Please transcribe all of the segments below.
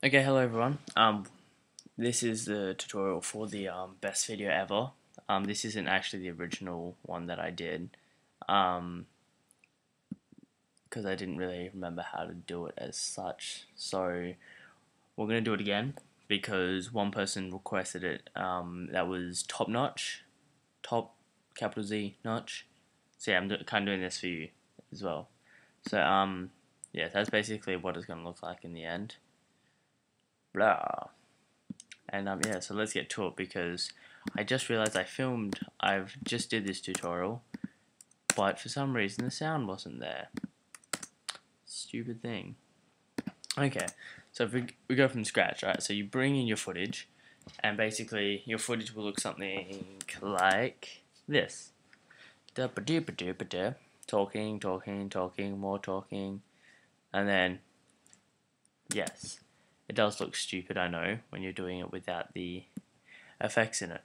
Okay, hello everyone. This is the tutorial for the best video ever. This isn't actually the original one that I did, because I didn't really remember how to do it as such. So we're gonna do it again because one person requested it. That was Top Notch, Top capital Z Notch. So yeah, kind of doing this for you as well. So yeah, that's basically what it's gonna look like in the end. Blah. And yeah, so let's get to it because I just realized I've just did this tutorial, but for some reason the sound wasn't there. Stupid thing. Okay, so if we go from scratch, right? So you bring in your footage, and basically your footage will look something like this. Talking, talking, talking, more talking, and then, yes, it does look stupid, I know, when you're doing it without the effects in it.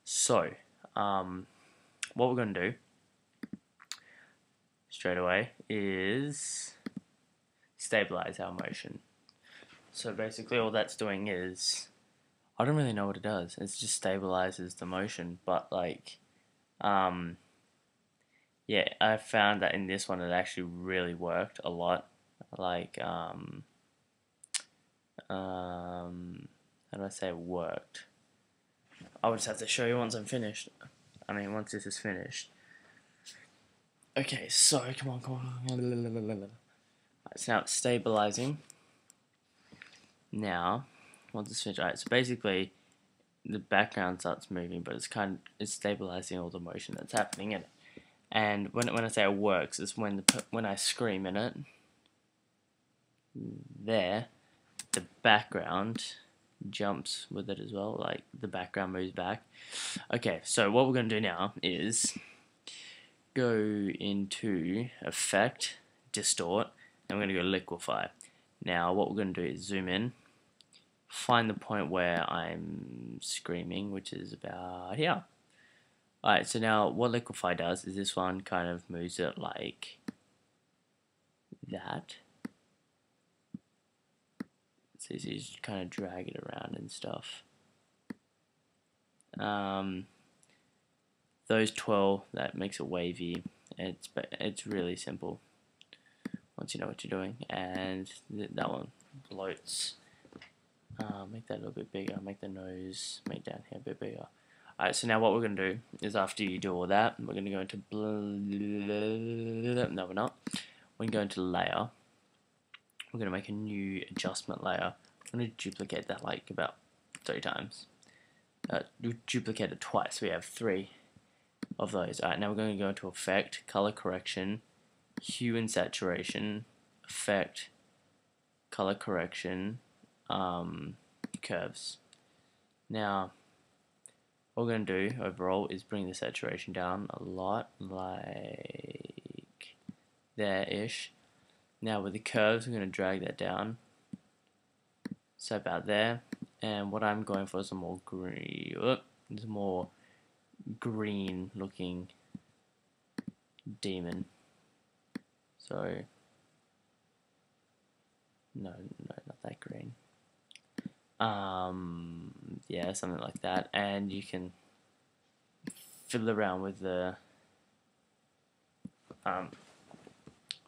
So, what we're going to do straight away is stabilize our motion. So basically all that's doing is, I don't really know what it does. It just stabilizes the motion, but like, yeah, I found that in this one it actually really worked a lot. Like, how do I say it worked? I would just have to show you once I'm finished. I mean, once this is finished. Okay, so come on, come on. So now it's stabilizing. Now, once it's finished, alright. So basically, the background starts moving, but it's stabilizing all the motion that's happening in it. And when I say it works, it's when I scream in it. There, the background jumps with it as well. Like the background moves back. Okay, so what we're gonna do now is go into Effect, Distort, and we're gonna go Liquify. Now, what we're gonna do is zoom in, find the point where I'm screaming, which is about here. Alright, so now what Liquify does is this one kind of moves it like that. So you just kind of drag it around and stuff. Those 12, that makes it wavy. It's really simple once you know what you're doing. And that one bloats. Make that a little bit bigger. Make the nose, make down here a bit bigger. Alright, so now what we're going to do is after you do all that, we're going to go into no, we're not. We're going to go into layer. We're going to make a new adjustment layer. I'm going to duplicate that like about 3 times. Duplicate it twice. We have 3 of those. Alright, now we're going to go into Effect, Color Correction, Hue and Saturation, Effect, Color Correction, Curves. Now, what we're going to do overall is bring the saturation down a lot, like there-ish. Now with the curves, I'm going to drag that down, so about there. And what I'm going for is a more green looking demon. So, no, not that green. Yeah, something like that, and you can fiddle around with the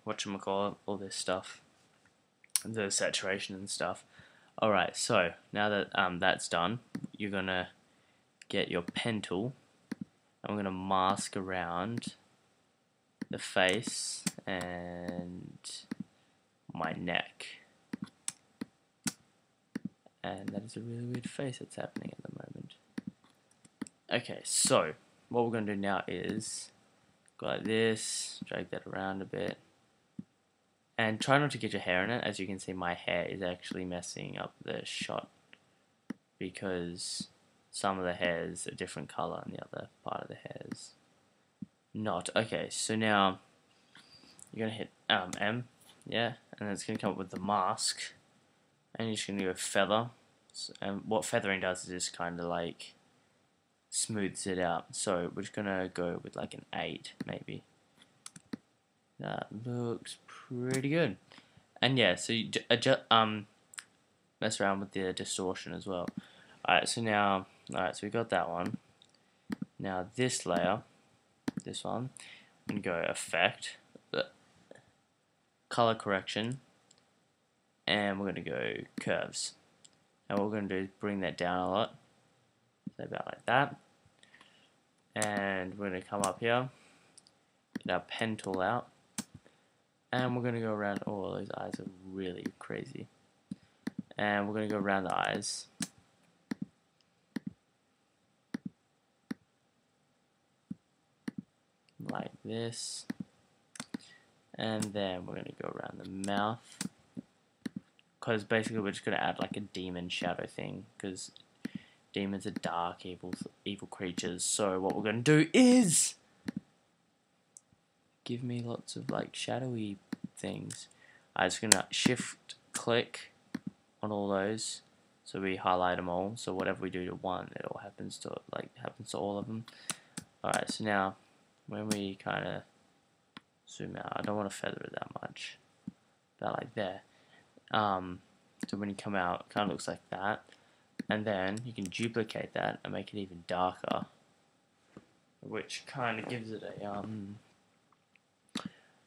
whatchamacallit, all this stuff, the saturation and stuff. Alright, so now that that's done, you're gonna get your pen tool, and we're gonna mask around the face and my neck. And that is a really weird face that's happening at the moment. Okay, so what we're going to do now is go like this, drag that around a bit, and try not to get your hair in it. As you can see, my hair is actually messing up the shot because some of the hair is a different color and the other part of the hair is not. Okay, so now you're going to hit M, yeah, and it's going to come up with the mask, and you're just going to do a feather. And what feathering does is just kind of like smooths it out. So we're just gonna go with like an 8 maybe. That looks pretty good. And yeah, so you mess around with the distortion as well. Alright, so now, alright, so we got that one. Now this layer, this one, and go Effect, Color Correction, and we're going to go Curves. And what we're going to do is bring that down a lot, so about like that. And we're going to come up here, get our pen tool out, and we're going to go around. Oh, those eyes are really crazy. And we're going to go around the eyes. Like this. And then we're going to go around the mouth. Because basically we're just going to add like a demon shadow thing. Because demons are dark, evil creatures. So what we're going to do is give me lots of like shadowy things. I'm just going to shift click on all those. So we highlight them all. So whatever we do to one, it all happens to all of them. Alright, so now when we kind of zoom out, I don't want to feather it that much. About like there. So when you come out, it kind of looks like that. And then you can duplicate that and make it even darker, which kind of gives it a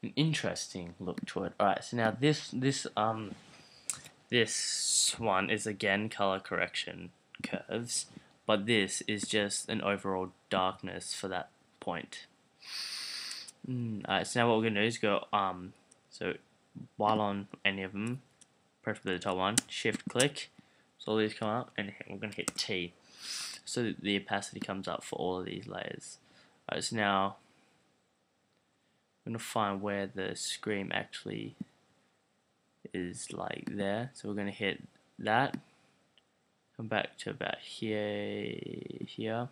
an interesting look to it. Alright, so now this one is again color correction curves, but this is just an overall darkness for that point. Alright, so now what we're gonna do is go so while on any of them, preferably the top one, shift click, so all these come up, and we're gonna hit T, so that the opacity comes up for all of these layers. Alright, so now I'm gonna find where the scream actually is, like there. So we're gonna hit that, come back to about here.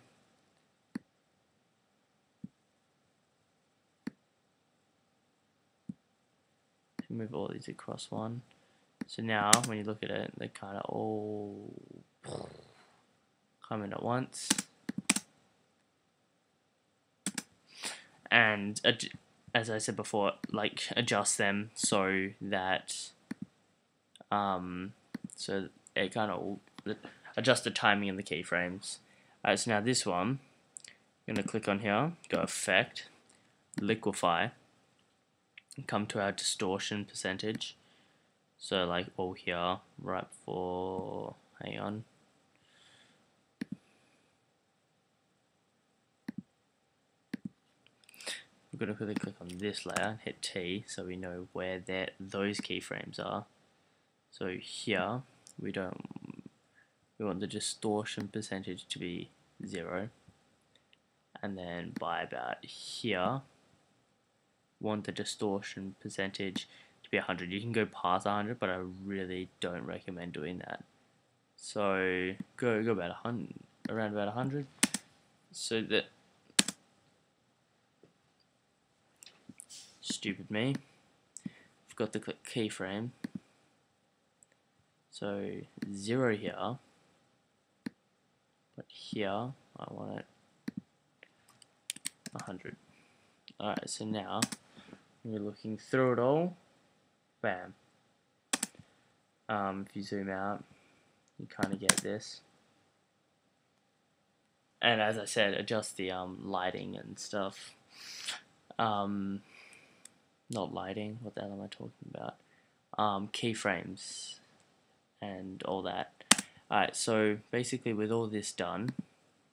Move all these across one. So now when you look at it, they kind of all come in at once. And as I said before, like adjust them so that so it kind of adjust the timing and the keyframes. Alright, so now this one, I'm gonna click on here, go Effect, Liquify, and come to our distortion percentage. So like all here, right before, hang on. We're going to quickly click on this layer and hit T so we know where those keyframes are. So here we want the distortion percentage to be 0, and then by about here we want the distortion percentage to be 100. You can go past 100, but I really don't recommend doing that. So go about 100, around about 100, so that stupid me. Forgot to click keyframe. So 0 here, but here I want it 100. Alright, so now we're looking through it all. Bam. If you zoom out, you kind of get this. And as I said, adjust the lighting and stuff. Not lighting, what the hell am I talking about? Keyframes and all that. Alright, so basically with all this done,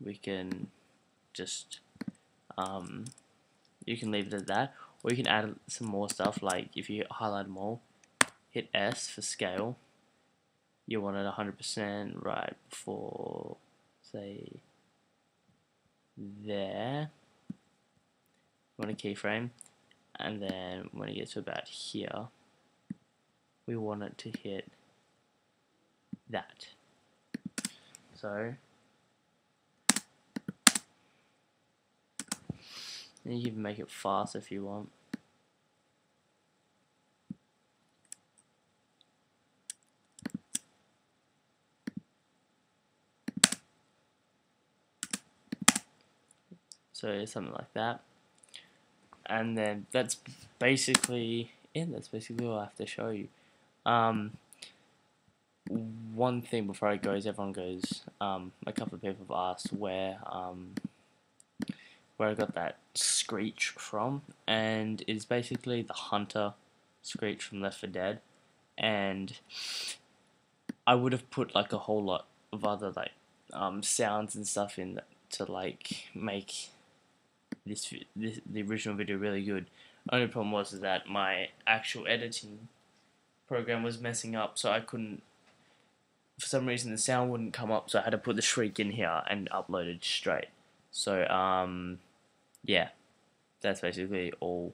we can just you can leave it at that, or you can add some more stuff. Like if you highlight them all, hit S for scale. You want it 100% right before, say, there. You want a keyframe, and then when it gets to about here, we want it to hit that. So and you can make it fast if you want. So something like that. And then that's basically it. That's basically all I have to show you. one thing before I go is everyone goes. A couple of people have asked where I got that screech from, and it's basically the Hunter screech from Left 4 Dead, and I would have put like a whole lot of other like sounds and stuff in to like make the original video really good. Only problem was is that my actual editing program was messing up, so I couldn't. For some reason, the sound wouldn't come up, so I had to put the shriek in here and upload it straight. So yeah, that's basically all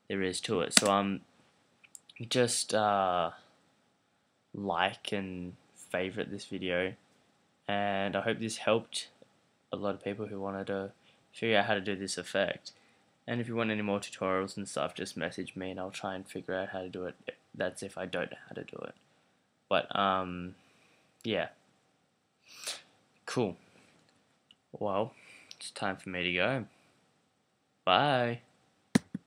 there is to it. So just like and favorite this video, and I hope this helped a lot of people who wanted to figure out how to do this effect. And if you want any more tutorials and stuff, just message me and I'll try and figure out how to do it. That's if I don't know how to do it. But yeah, cool. Well, it's time for me to go. Bye.